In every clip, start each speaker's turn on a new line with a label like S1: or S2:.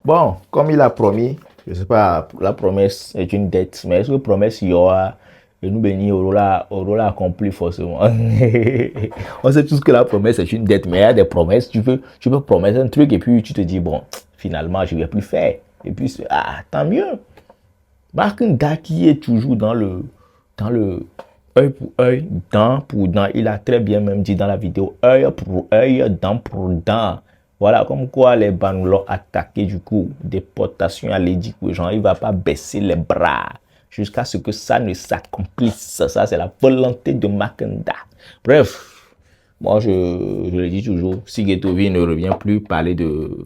S1: Bon, comme il a promis, je sais pas, la promesse est une dette, mais est-ce que promesse il y aura et nous bénir au accompli forcément. On sait tous que la promesse est une dette, mais il y a des promesses, tu peux promettre un truc et puis tu te dis, bon, finalement, je ne vais plus faire. Et puis, tant mieux. Marc un gars qui est toujours dans le œil pour œil, dent pour dent. Il a très bien même dit dans la vidéo, œil pour œil, dent pour dent. Voilà, comme quoi les banques l'ont attaqué du coup. Déportation à l'édit, genre il va pas baisser les bras jusqu'à ce que ça ne s'accomplisse. Ça, c'est la volonté de Makanda. Bref, moi je le dis toujours, si Ghettovi ne revient plus parler de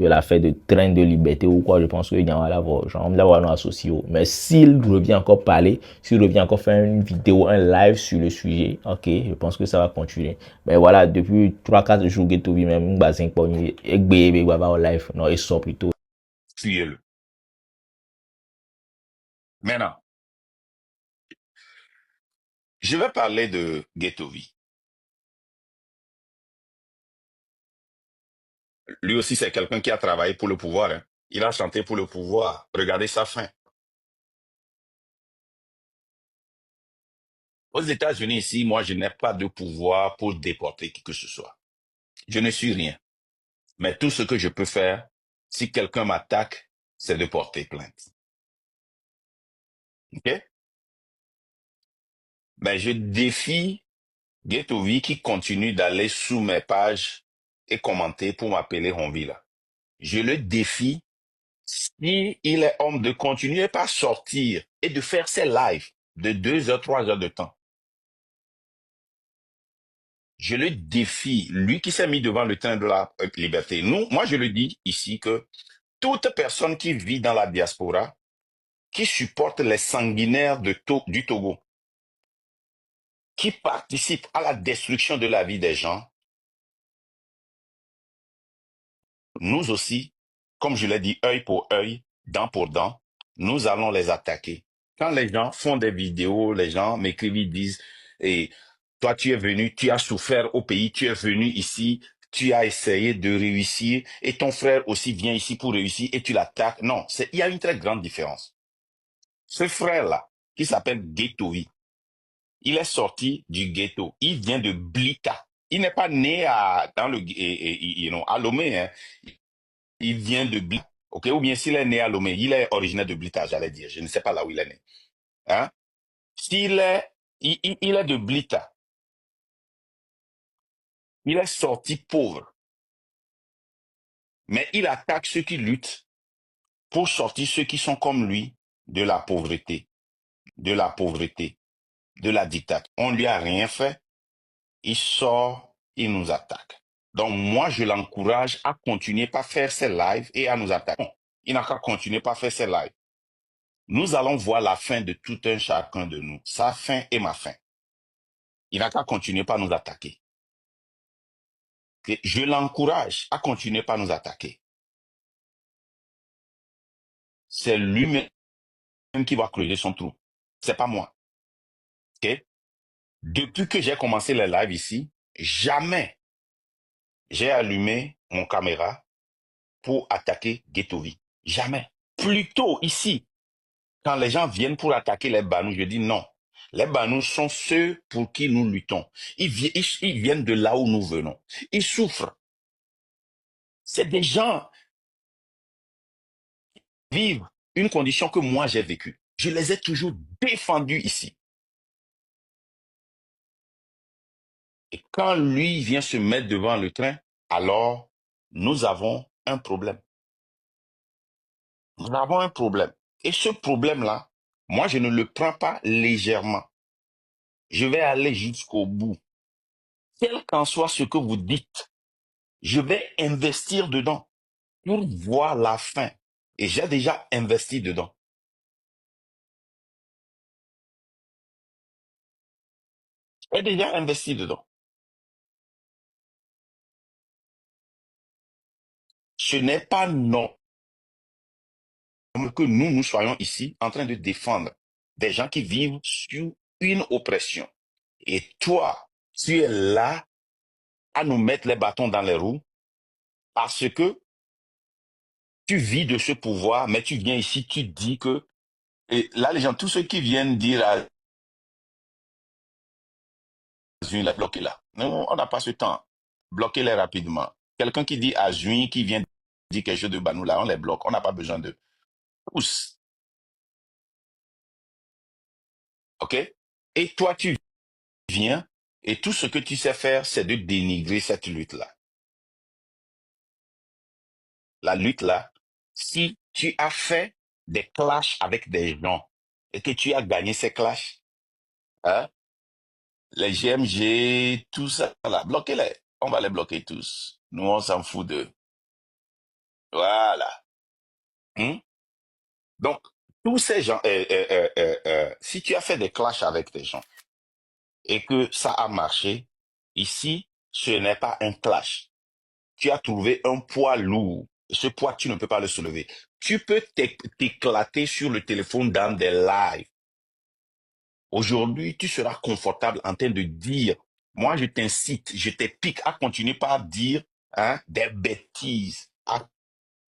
S1: la fête de train de liberté ou quoi, je pense qu'il y en a là-bas, genre, on va nous associer. Mais s'il revient encore parler, s'il revient encore faire une vidéo, un live sur le sujet, ok, je pense que ça va continuer. Mais voilà, depuis 3-4 jours, Ghettovi, même, bazin, et bébé, va au live, non, il sort plutôt.
S2: Fuyez-le. Maintenant, je vais parler de Ghettovi. Lui aussi, c'est quelqu'un qui a travaillé pour le pouvoir. Hein. Il a chanté pour le pouvoir. Regardez sa fin. Aux États-Unis, ici, moi, je n'ai pas de pouvoir pour déporter qui que ce soit. Je ne suis rien. Mais tout ce que je peux faire, si quelqu'un m'attaque, c'est de porter plainte. OK? Ben, je défie Ghettovi qui continue d'aller sous mes pages et commenter pour m'appeler Honvilla. Je le défie, si il est homme, de continuer par sortir et de faire ses lives de 2 heures, 3 heures de temps. Je le défie, lui qui s'est mis devant le train de la liberté. Moi, je le dis ici que toute personne qui vit dans la diaspora, qui supporte les sanguinaires du Togo, qui participe à la destruction de la vie des gens, nous aussi, comme je l'ai dit, œil pour œil, dent pour dent, nous allons les attaquer. Quand les gens font des vidéos, les gens m'écrivent, ils disent, et toi tu es venu, tu as souffert au pays, tu es venu ici, tu as essayé de réussir, et ton frère aussi vient ici pour réussir, et tu l'attaques. Non, il y a une très grande différence. Ce frère-là, qui s'appelle Ghettovi, il est sorti du ghetto. Il vient de Blita. Il n'est pas né à Lomé. Hein. Il vient de Blita. Okay? Ou bien s'il est né à Lomé, il est originaire de Blita, j'allais dire. Je ne sais pas là où il est né. Hein? Il est de Blita. Il est sorti pauvre. Mais il attaque ceux qui luttent pour sortir ceux qui sont comme lui de la pauvreté, de la dictature. On ne lui a rien fait. Il sort, il nous attaque. Donc moi, je l'encourage à continuer par faire ses lives et à nous attaquer. Non, il n'a qu'à continuer par faire ses lives. Nous allons voir la fin de tout un chacun de nous. Sa fin et ma fin. Il n'a qu'à continuer par nous attaquer. Okay? Je l'encourage à continuer par nous attaquer. C'est lui-même qui va creuser son trou. C'est pas moi. Okay? Depuis que j'ai commencé les lives ici, jamais j'ai allumé mon caméra pour attaquer Ghettovi. Jamais. Plutôt ici, quand les gens viennent pour attaquer les Banous, je dis non. Les Banous sont ceux pour qui nous luttons. Ils viennent de là où nous venons. Ils souffrent. C'est des gens qui vivent une condition que moi j'ai vécue. Je les ai toujours défendus ici. Et quand lui vient se mettre devant le train, alors nous avons un problème. Nous avons un problème. Et ce problème-là, moi, je ne le prends pas légèrement. Je vais aller jusqu'au bout. Quel qu'en soit ce que vous dites, je vais investir dedans pour voir la fin. Et j'ai déjà investi dedans. J'ai déjà investi dedans. Ce n'est pas non que nous soyons ici en train de défendre des gens qui vivent sur une oppression. Et toi, tu es là à nous mettre les bâtons dans les roues parce que Tu vis de ce pouvoir, mais tu viens ici, tu dis que... Et là, les gens, tous ceux qui viennent dire à Azun, bloquez-la. Non, on n'a pas ce temps. Bloquez-les rapidement. Quelqu'un qui dit à Azun, qui vient dire quelque chose de Banou, là, on les bloque. On n'a pas besoin de tous. OK? Et toi, tu viens, et tout ce que tu sais faire, c'est de dénigrer cette lutte-là. La lutte-là, si tu as fait des clashs avec des gens et que tu as gagné ces clashs, hein, les GMG, tout ça, là, bloquez-les. On va les bloquer tous. Nous, on s'en fout d'eux. Voilà. Hmm? Donc, tous ces gens, si tu as fait des clashs avec des gens et que ça a marché, ici, ce n'est pas un clash. Tu as trouvé un poids lourd. Et ce poids, tu ne peux pas le soulever. Tu peux t'éclater sur le téléphone dans des lives. Aujourd'hui, tu seras confortable en train de dire, moi, je t'incite, je t'épique à continuer par dire des bêtises, à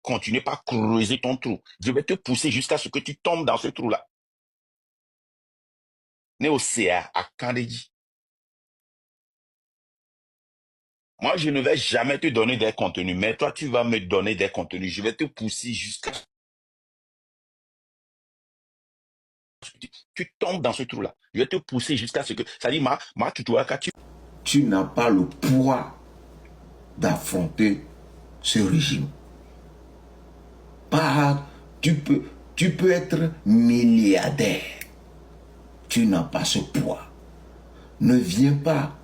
S2: continuer par creuser ton trou. Je vais te pousser jusqu'à ce que tu tombes dans ce trou-là. Né au CA, à Kandéji. Moi, je ne vais jamais te donner des contenus, mais toi, tu vas me donner des contenus. Je vais te pousser jusqu'à ce que tu tombes dans ce trou-là. Je vais te pousser jusqu'à ce que... Ça dit,
S3: tu n'as pas le poids d'affronter ce régime. Tu peux être milliardaire. Tu n'as pas ce poids. Ne viens pas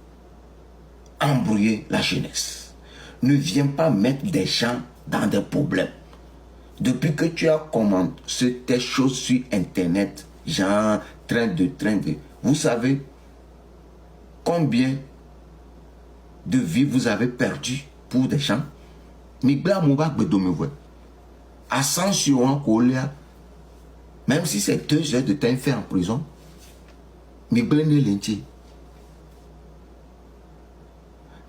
S3: embrouiller la jeunesse. Ne viens pas mettre des gens dans des problèmes. Depuis que tu as commencé tes choses sur Internet, genre train de... Vous savez combien de vies vous avez perdu pour des gens? Ascension Kolia, même si c'est 2 heures de temps fait en prison,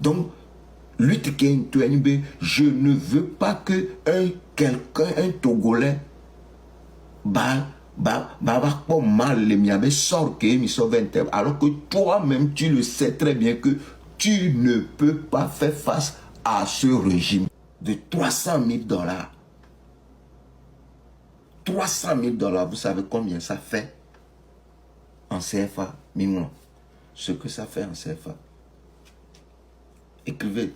S3: donc, je ne veux pas que un Togolais alors que toi-même tu le sais très bien que tu ne peux pas faire face à ce régime de 300 000 $. 300 000 $, vous savez combien ça fait en CFA, Mimon? Ce que ça fait en CFA. Écrivez.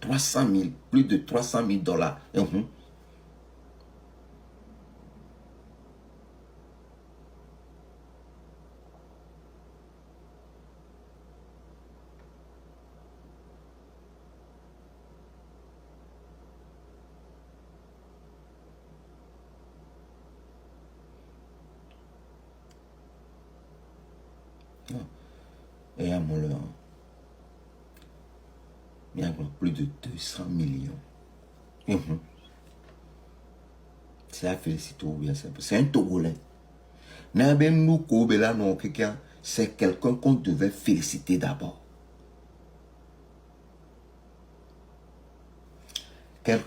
S3: 300 000, plus de 300 000 $. Et à mon leur, il y a plus de 200 millions. C'est à féliciter ou bien c'est un Togolais. C'est quelqu'un qu'on devait féliciter d'abord.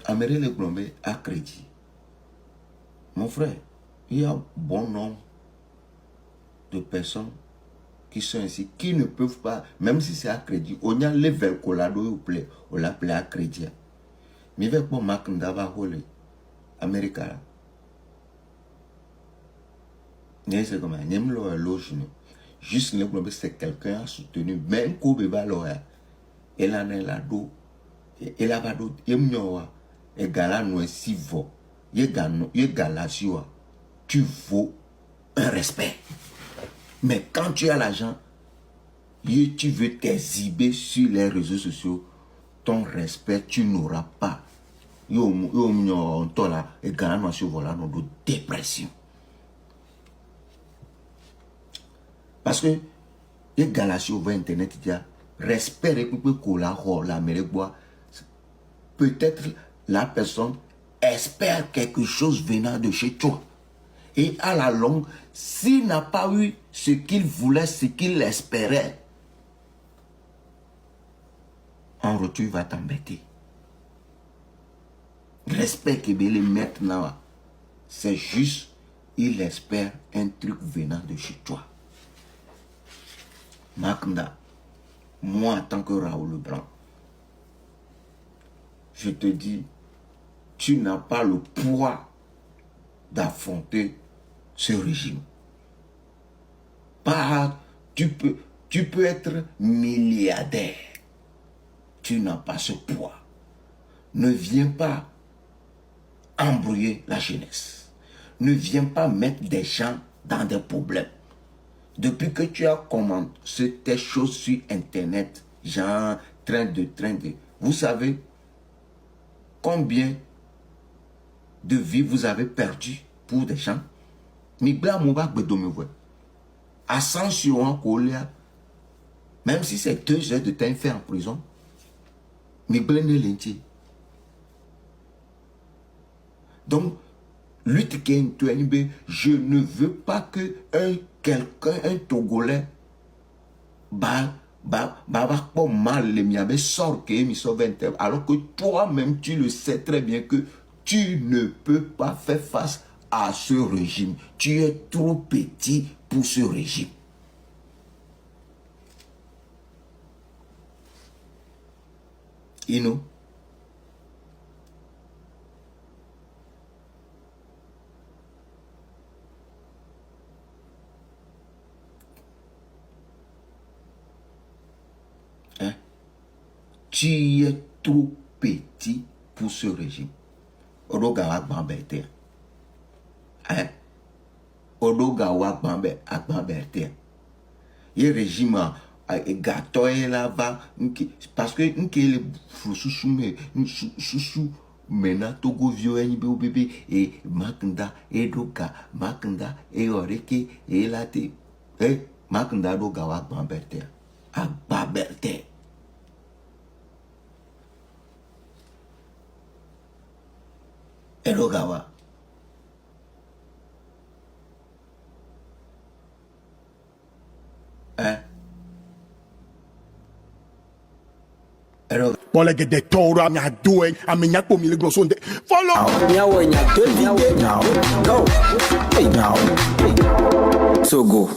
S3: Amérique Le Blomé a crédit. Mon frère, il y a bon nombre de personnes qui sont ici, qui ne peuvent pas, même si c'est à crédit, on y a les vercolado, on l'appelle à crédit. Mais avec mon Mac Ndava Hole, Amérique, c'est comme un juste le problème, c'est quelqu'un a soutenu, même Kobe Baloya, elle en est là d'eau, et là bas d'eau, il y a et galano si vaut, il y a galasio, tu vaux un respect. Mais quand tu as l'argent, tu veux t'exhiber sur les réseaux sociaux, ton respect, tu n'auras pas. Yo, et galano si voilà, de dépression. Parce que les galaxies over internet, il y a respect peut-être la personne espère quelque chose venant de chez toi. Et à la longue, s'il n'a pas eu ce qu'il voulait, ce qu'il espérait, en retour, il va t'embêter. respect que les maintenant, c'est juste, il espère un truc venant de chez toi. Makanda, moi en tant que Raoul Leblanc, je te dis, tu n'as pas le poids d'affronter ce régime. Tu peux être milliardaire. Tu n'as pas ce poids. Ne viens pas embrouiller la jeunesse. Ne viens pas mettre des gens dans des problèmes. Depuis que tu as commencé tes choses sur Internet, genre train de... Vous savez combien de vies vous avez perdu pour des gens? Ascension, même si c'est 2 heures de temps fait en prison, donc, je ne veux pas que quelqu'un, un Togolais, alors que toi-même tu le sais très bien que tu ne peux pas faire face à ce régime. Tu es trop petit pour ce régime. Ino. Hein? Tu es trop petit pour ce régime. Odogawa Bamberte. Hein? Odogawa Bamberte. Le régime gâteau là-bas parce que les sous maintenant Togo vieux bébé et Makanda et Doka Makanda et Oreke et Late Makanda Dogawa Bamberte à Baberte. Et Dogawa. Hein?
S4: Bon, like the Torah, I'm not doing. I mean, I'm going to follow.
S5: Now, go.